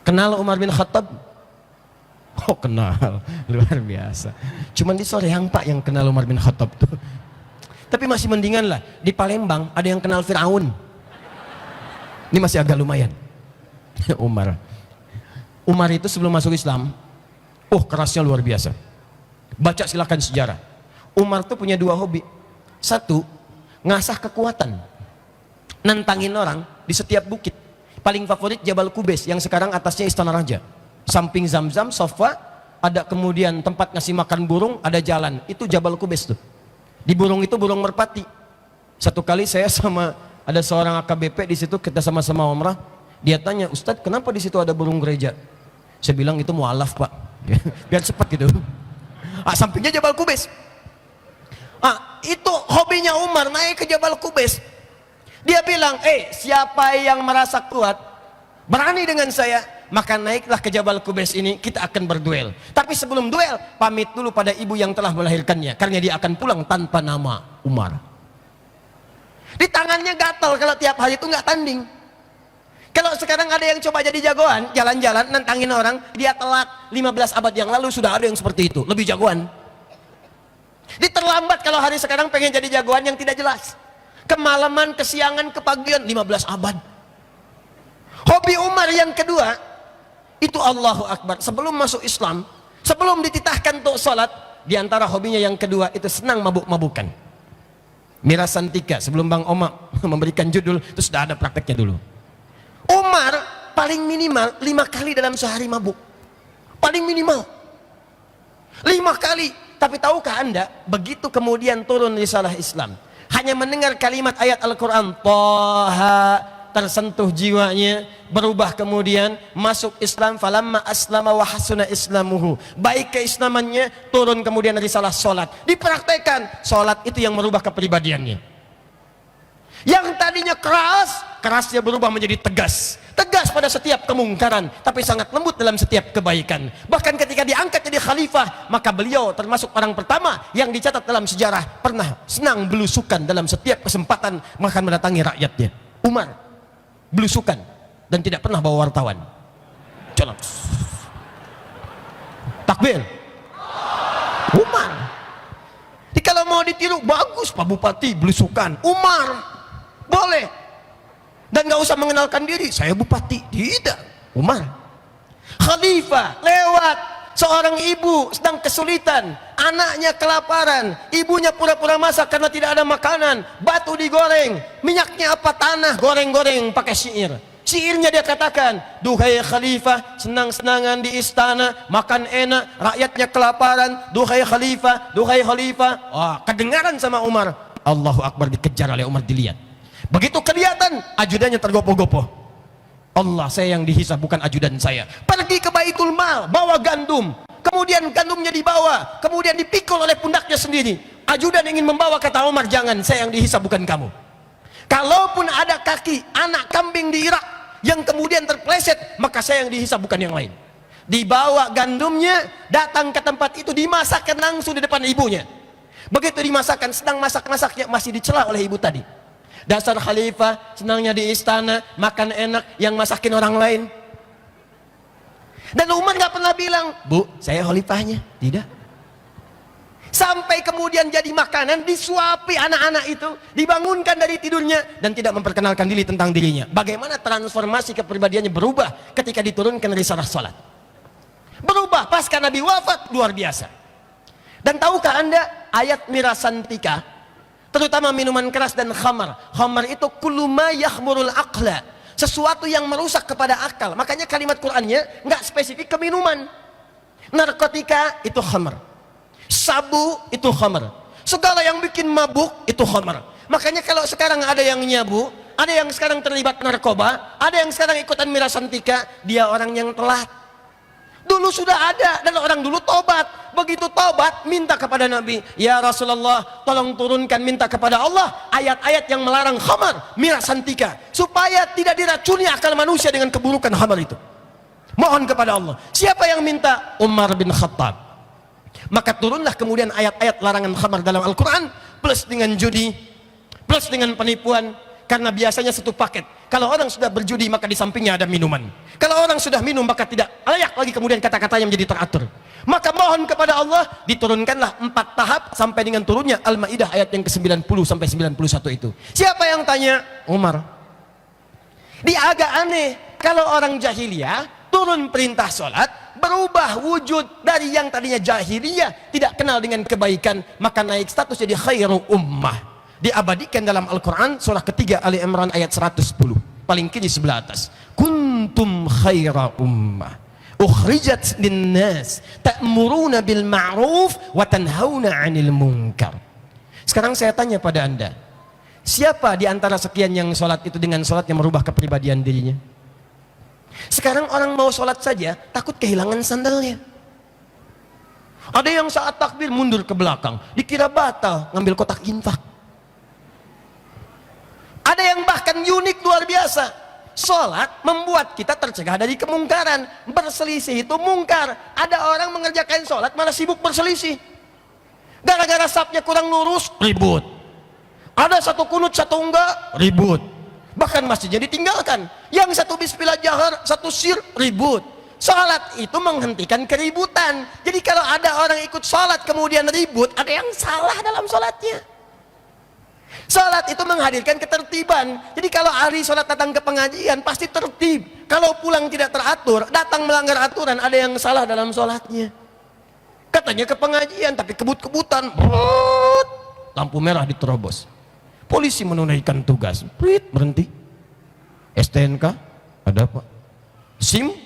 Kenal Umar bin Khattab? Oh kenal, luar biasa. Cuman di Soreang Pak yang kenal Umar bin Khattab tuh. Tapi masih mendingan lah, di Palembang ada yang kenal Fir'aun. Ini masih agak lumayan. Umar itu sebelum masuk Islam, kerasnya luar biasa. Baca silakan sejarah. Umar tuh punya dua hobi. Satu, ngasah kekuatan, nantangin orang di setiap bukit. Paling favorit Jabal Kubais yang sekarang atasnya Istana Raja. Samping Zamzam, Sofa, ada kemudian tempat ngasih makan burung, ada jalan. Itu Jabal Kubais tuh. Di burung itu burung merpati. Satu kali saya sama ada seorang AKBP di situ, kita sama-sama umrah. Dia tanya, Ustadz kenapa di situ ada burung gereja? Saya bilang itu mualaf Pak, biar cepat gitu. Sampingnya Jabal Kubais. Itu hobinya Umar, naik ke Jabal Kubais. Dia bilang, siapa yang merasa kuat, berani dengan saya, maka naiklah ke Jabal Kubais ini, kita akan berduel. Tapi sebelum duel, pamit dulu pada ibu yang telah melahirkannya, karena dia akan pulang tanpa nama Umar. Di tangannya gatal kalau tiap hari itu nggak tanding. Kalau sekarang ada yang coba jadi jagoan, jalan-jalan nantangin orang, dia telat. 15 abad yang lalu sudah ada yang seperti itu, lebih jagoan. Diterlambat kalau hari sekarang pengen jadi jagoan yang tidak jelas. Kemalaman, kesiangan, kepagian, 15 abad. Hobi Umar yang kedua, itu Allahu Akbar. Sebelum masuk Islam, sebelum dititahkan untuk sholat, diantara hobinya yang kedua itu senang mabuk-mabukan. Mirasantika, sebelum Bang Oma memberikan judul, itu sudah ada prakteknya dulu. Umar paling minimal 5 kali dalam sehari mabuk. Paling minimal 5 kali. Tapi tahukah Anda, begitu kemudian turun risalah Islam, hanya mendengar kalimat ayat Al-Quran, Toha, tersentuh jiwanya, berubah kemudian masuk Islam. Falamma aslama wa hasuna islamuhu, baik keislamannya, turun kemudian risalah solat, dipraktekkan. Solat itu yang merubah kepribadiannya. Yang tadinya kerasnya berubah menjadi tegas pada setiap kemungkaran, tapi sangat lembut dalam setiap kebaikan. Bahkan ketika diangkat jadi khalifah, maka beliau termasuk orang pertama yang dicatat dalam sejarah pernah senang belusukan dalam setiap kesempatan, makan mendatangi rakyatnya. Umar belusukan dan tidak pernah bawa wartawan. Colok. Takbir. Umar. Jadi kalau mau ditiru, bagus Pak Bupati belusukan. Umar boleh. Dan nggak usah mengenalkan diri, saya bupati. Tidak. Umar. Khalifah lewat, seorang ibu sedang kesulitan, anaknya kelaparan, ibunya pura-pura masak karena tidak ada makanan, batu digoreng, minyaknya apa, tanah, goreng-goreng pakai syair. Syairnya dia katakan, duhai khalifah, senang-senangan di istana, makan enak, rakyatnya kelaparan, duhai khalifah, duhai khalifah. Kedengaran sama Umar. Allahu Akbar, dikejar oleh Umar, dilihat. Begitu kelihatan, ajudannya tergopoh-gopoh. Allah, saya yang dihisab, bukan ajudan saya. Pergi ke Baitul Mal, bawa gandum. Kemudian gandumnya dibawa, kemudian dipikul oleh pundaknya sendiri. Ajudan ingin membawa, kata Umar, jangan, saya yang dihisab, bukan kamu. Kalaupun ada kaki anak kambing di Irak yang kemudian terpleset, maka saya yang dihisab, bukan yang lain. Dibawa gandumnya, datang ke tempat itu, dimasakkan langsung di depan ibunya. Begitu dimasakkan, sedang masak-masaknya, masih dicela oleh ibu tadi. Dasar khalifah, senangnya di istana, makan enak, yang masakin orang lain. Dan Umar nggak pernah bilang, Bu, saya khalifahnya. Tidak. Sampai kemudian jadi makanan, disuapi anak-anak itu, dibangunkan dari tidurnya, dan tidak memperkenalkan diri tentang dirinya. Bagaimana transformasi kepribadiannya berubah ketika diturunkan risalah salat. Berubah pasca Nabi wafat, luar biasa. Dan tahukah Anda ayat mirasantika, terutama minuman keras dan khamar. Khamar itu kullu ma yakhmurul aqla, sesuatu yang merusak kepada akal. Makanya kalimat Qur'annya nggak spesifik ke minuman. Narkotika itu khamar, sabu itu khamar, segala yang bikin mabuk itu khamar. Makanya kalau sekarang ada yang nyabu, ada yang sekarang terlibat narkoba, ada yang sekarang ikutan mirasantika, dia orang yang telat. Dulu sudah ada, dan orang dulu tobat. Begitu tobat, minta kepada Nabi, ya Rasulullah, tolong turunkan, minta kepada Allah ayat-ayat yang melarang khamar, mirasantika, supaya tidak diracuni akal manusia dengan keburukan khamar itu. Mohon kepada Allah. Siapa yang minta? Umar bin Khattab. Maka turunlah kemudian ayat-ayat larangan khamar dalam Al-Quran, plus dengan judi, plus dengan penipuan. Karena biasanya satu paket. Kalau orang sudah berjudi maka di sampingnya ada minuman. Kalau orang sudah minum maka tidak layak lagi kemudian kata-katanya menjadi teratur. Maka mohon kepada Allah diturunkanlah 4 tahap sampai dengan turunnya Al-Maidah ayat yang ke-90 sampai 91 itu. Siapa yang tanya? Umar. Dia agak aneh kalau orang jahiliyah turun perintah sholat berubah wujud dari yang tadinya jahiliyah tidak kenal dengan kebaikan maka naik status jadi khairu ummah. Diabadikan dalam Al-Quran surah ketiga Ali Imran ayat 110 paling kiri sebelah atas, kuntum khaira ummah ukhrijat linnas ta'muruna bil ma'ruf wa tanhauna 'anil munkar. Sekarang saya tanya pada anda, siapa di antara sekian yang sholat itu dengan sholat yang merubah kepribadian dirinya? Sekarang orang mau sholat saja takut kehilangan sandalnya. Ada yang saat takbir mundur ke belakang dikira batal ngambil kotak infak. Ada yang bahkan unik luar biasa. Sholat membuat kita tercegah dari kemungkaran. Berselisih itu mungkar. Ada orang mengerjakan sholat malah sibuk berselisih. Gara-gara sapnya kurang lurus, ribut. Ada satu kunut, satu enggak, ribut. Bahkan masjidnya ditinggalkan. Yang satu bismillah jahar, satu sir, ribut. Sholat itu menghentikan keributan. Jadi kalau ada orang ikut sholat kemudian ribut, ada yang salah dalam sholatnya. Salat itu menghadirkan ketertiban. Jadi kalau hari sholat datang ke pengajian pasti tertib. Kalau pulang tidak teratur, datang melanggar aturan, ada yang salah dalam sholatnya. Katanya ke pengajian tapi kebut-kebutan, lampu merah diterobos. Polisi menunaikan tugas, berhenti. STNK ada apa? SIM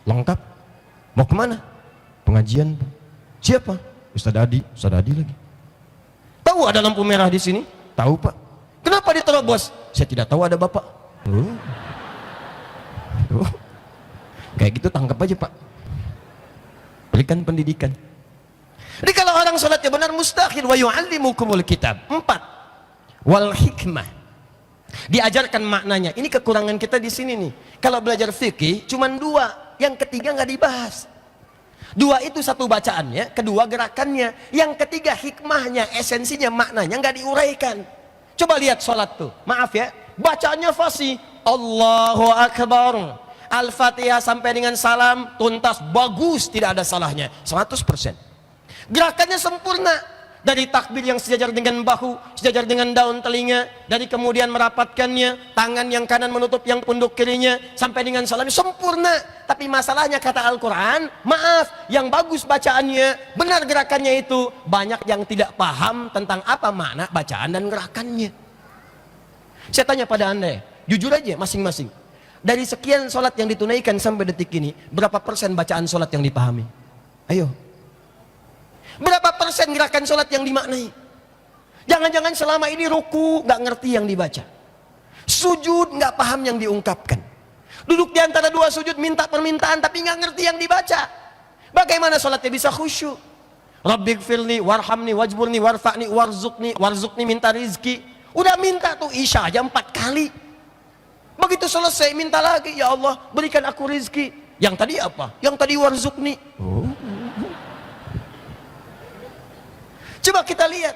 lengkap. Mau kemana? Pengajian. Siapa? Ustadz Adi lagi. Tahu ada lampu merah di sini? Tahu pak. Kenapa diterobos? Saya tidak tahu ada bapak. Kayak gitu tangkap aja pak. Berikan pendidikan. Jadi kalau orang sholatnya benar mustahil wa yu'allimukumul kitab. 4. Wal hikmah. Diajarkan maknanya. Ini kekurangan kita di sini nih. Kalau belajar fikih cuma 2, yang ketiga nggak dibahas. 2 itu satu bacaannya, kedua gerakannya, yang ketiga hikmahnya, esensinya, maknanya nggak diuraikan. Coba lihat sholat tuh, maaf ya, bacaannya fasih, Allahu Akbar, Al-Fatihah sampai dengan salam tuntas, bagus, tidak ada salahnya, 100%. Gerakannya sempurna, dari takbir yang sejajar dengan bahu, sejajar dengan daun telinga, dari kemudian merapatkannya, tangan yang kanan menutup yang punduk kirinya, sampai dengan salam sempurna. Tapi masalahnya kata Al-Quran, maaf, yang bagus bacaannya, benar gerakannya itu, banyak yang tidak paham tentang apa makna bacaan dan gerakannya. Saya tanya pada anda, jujur aja masing-masing, dari sekian sholat yang ditunaikan sampai detik ini, berapa persen bacaan sholat yang dipahami? Ayo. Berapa persen gerakan sholat yang dimaknai? Jangan-jangan selama ini ruku nggak ngerti yang dibaca, sujud nggak paham yang diungkapkan, duduk di antara 2 sujud minta permintaan tapi nggak ngerti yang dibaca. Bagaimana sholatnya bisa khusyuk? Rabbighfirli warhamni wajburni warfa'ni warzuqni minta rizki. Udah minta tuh isya aja 4 kali. Begitu selesai minta lagi, ya Allah berikan aku rizki. Yang tadi apa? Yang tadi warzuqni. Coba kita lihat,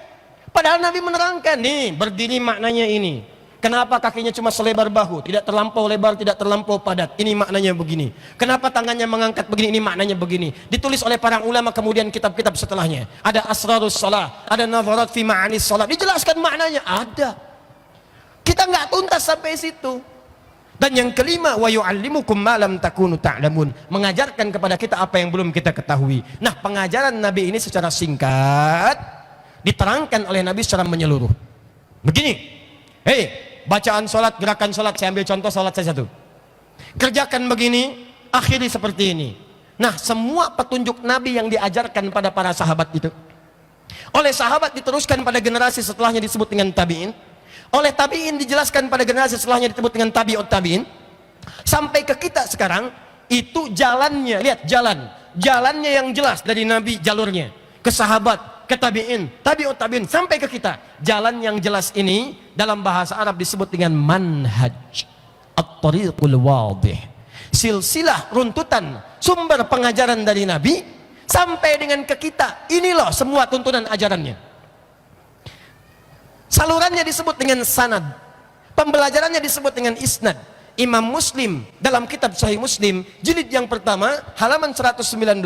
padahal Nabi menerangkan nih, berdiri maknanya ini. Kenapa kakinya cuma selebar bahu, tidak terlampau lebar, tidak terlampau padat, ini maknanya begini. Kenapa tangannya mengangkat begini, ini maknanya begini. Ditulis oleh para ulama kemudian kitab-kitab setelahnya. Ada asrarus shalah, ada nazarat fi ma'anis shalah, dijelaskan maknanya, ada. Kita nggak tuntas sampai situ. Dan yang kelima, wa yu'allimukum ma lam takunu ta'lamun, mengajarkan kepada kita apa yang belum kita ketahui. Nah, pengajaran Nabi ini secara singkat diterangkan oleh Nabi secara menyeluruh. Begini, bacaan sholat, gerakan sholat, saya ambil contoh sholat saya satu. Kerjakan begini, akhiri seperti ini. Nah, semua petunjuk Nabi yang diajarkan pada para sahabat itu, oleh sahabat diteruskan pada generasi setelahnya disebut dengan tabi'in. Oleh tabi'in dijelaskan pada generasi setelahnya disebut dengan tabi'ut tabi'in. Sampai ke kita sekarang, itu jalannya, lihat jalannya yang jelas dari Nabi, jalurnya ke sahabat, ke tabi'in, tabi'ut tabi'in, sampai ke kita. Jalan yang jelas ini dalam bahasa Arab disebut dengan manhaj, at-tariqul wadih, silsilah runtutan sumber pengajaran dari Nabi sampai dengan ke kita. Ini loh semua tuntunan ajarannya. Salurannya disebut dengan sanad. Pembelajarannya disebut dengan isnad. Imam Muslim dalam kitab Sahih Muslim jilid yang pertama halaman 119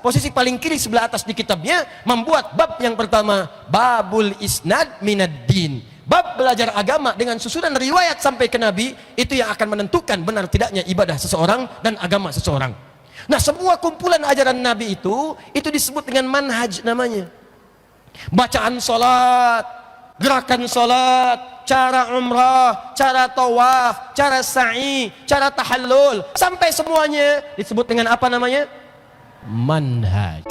posisi paling kiri sebelah atas di kitabnya membuat bab yang pertama, babul isnad minad din. Bab belajar agama dengan susunan riwayat sampai ke Nabi, itu yang akan menentukan benar tidaknya ibadah seseorang dan agama seseorang. Nah, semua kumpulan ajaran Nabi itu disebut dengan manhaj namanya. Bacaan salat, gerakan salat, cara umrah, cara tawaf, cara sa'i, cara tahallul, sampai semuanya disebut dengan apa namanya? Manhaj.